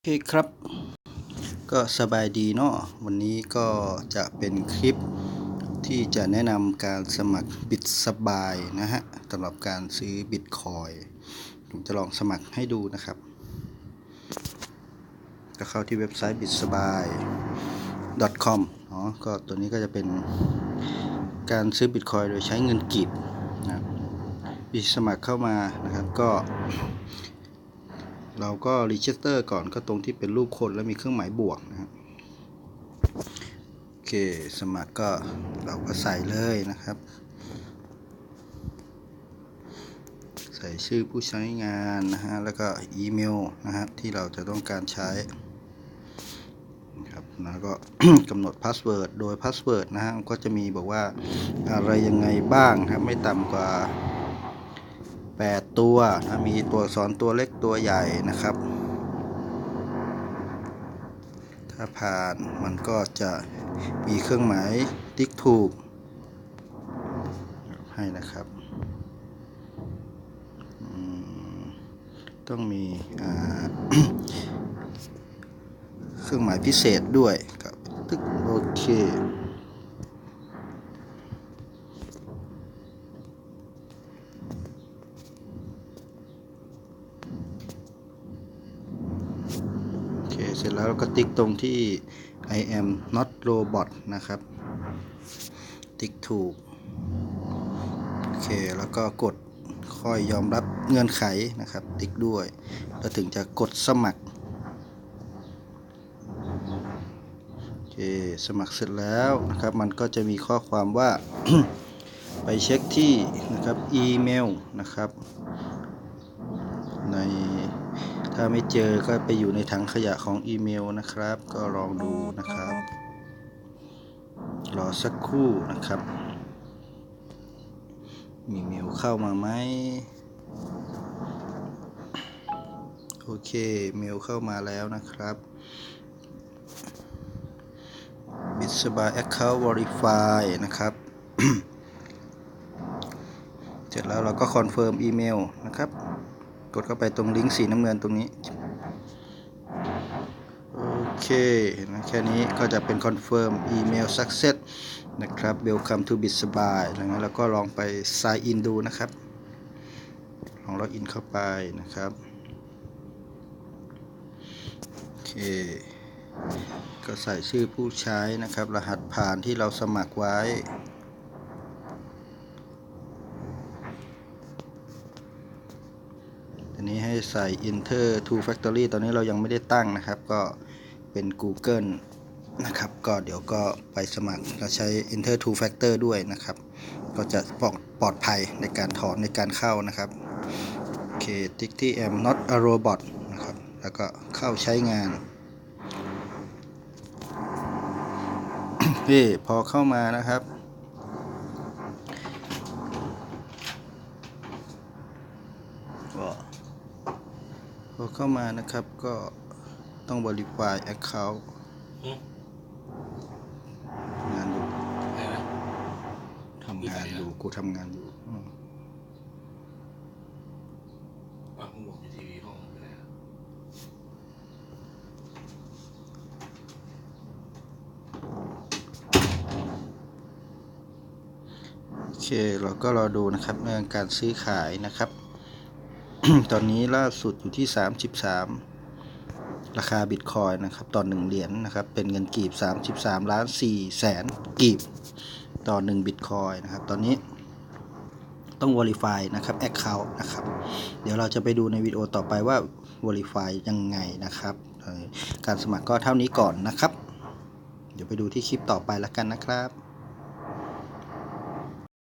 ครับก็สบายดีเนาะวันนี้ก็จะเป็นคลิปที่จะแนะนำการสมัครบิตสบายนะฮะสำหรับการซื้อบิตคอยผมจะลองสมัครให้ดูนะครับก็เข้าที่เว็บไซต์ bitsby.com ก็ตัวนี้ก็จะเป็นการซื้อบิตคอยโดยใช้เงินกีบนะบิตสมัครเข้ามานะครับก็เราก็รีจิสเตอร์ก่อนก็ตรงที่เป็นรูปคนแล้วมีเครื่องหมายบวกนะครับโอเคสมัครก็เราก็ใส่เลยนะครับใส่ชื่อผู้ใช้งานนะฮะแล้วก็อีเมลนะครับที่เราจะต้องการใช้ครับแล้วก็ กำหนดพาสเวิร์ดโดยพาสเวิร์ดนะฮะก็จะมีบอกว่าอะไรยังไงบ้างครับไม่ต่ำกว่า8ตัวนะมีตัวอักษรตัวเล็กตัวใหญ่นะครับถ้าผ่านมันก็จะมีเครื่องหมายติ๊กถูกให้นะครับต้องมีเครื่องหมายพิเศษด้วยครับตึ๊กโอเคเสร็จแล้วเราก็ติ๊กตรงที่ I am not robot นะครับติ๊กถูกโอเคแล้วก็กดค่อยยอมรับเงื่อนไขนะครับติ๊กด้วยแล้วถึงจะกดสมัครโอเคสมัครเสร็จแล้วนะครับมันก็จะมีข้อความว่า ไปเช็คที่นะครับอีเมลนะครับถ้าไม่เจอก็ไปอยู่ในถังขยะของอีเมลนะครับก็ลองดูนะครับรอสักครู่นะครับมีเมลเข้ามาไหมโอเคเมลเข้ามาแล้วนะครับ bitsby account verify นะครับ เสร็จแล้วเราก็คอนเฟิร์มอีเมลนะครับกดเข้าไปตรงลิงก์สีน้ำเงินตรงนี้โอเคนะแค่นี้ก็จะเป็นคอนเฟิร์มอีเมล success นะครับ welcome to bitsby แล้วงั้นเราก็ลองไป sign in ดูนะครับลองล็อกอินเข้าไปนะครับโอเคก็ใส่ชื่อผู้ใช้นะครับรหัสผ่านที่เราสมัครไว้อันนี้ให้ใส่ enter two factory ตอนนี้เรายังไม่ได้ตั้งนะครับก็เป็น Google นะครับก็เดี๋ยวก็ไปสมัครเราใช้ enter two factor ด้วยนะครับก็จะปลอดภัยในการถอนในการเข้านะครับโอเคติ๊กที่ am not a robot นะครับแล้วก็เข้าใช้งานพอเข้ามานะครับพอเข้ามานะครับก็ต้อง verify account งานอยู่ทำงานอยู่กูทำงานอยู่มึงบอกอยู่ทีวีห้องไปแล้วโอเคเราก็รอดูนะครับเรื่องการซื้อขายนะครับ ตอนนี้ล่าสุดอยู่ที่33ราคาบิตคอยนะครับต่อ1เหรียญนะครับเป็นเงินกีบ33,400,000กีบต่อ1บิตคอยนะครับตอนนี้ต้อง verify นะครับ account นะครับเดี๋ยวเราจะไปดูในวิดีโอต่อไปว่า verify ยังไงนะครับการสมัครก็เท่านี้ก่อนนะครับเดี๋ยวไปดูที่คลิปต่อไปแล้วกันนะครับ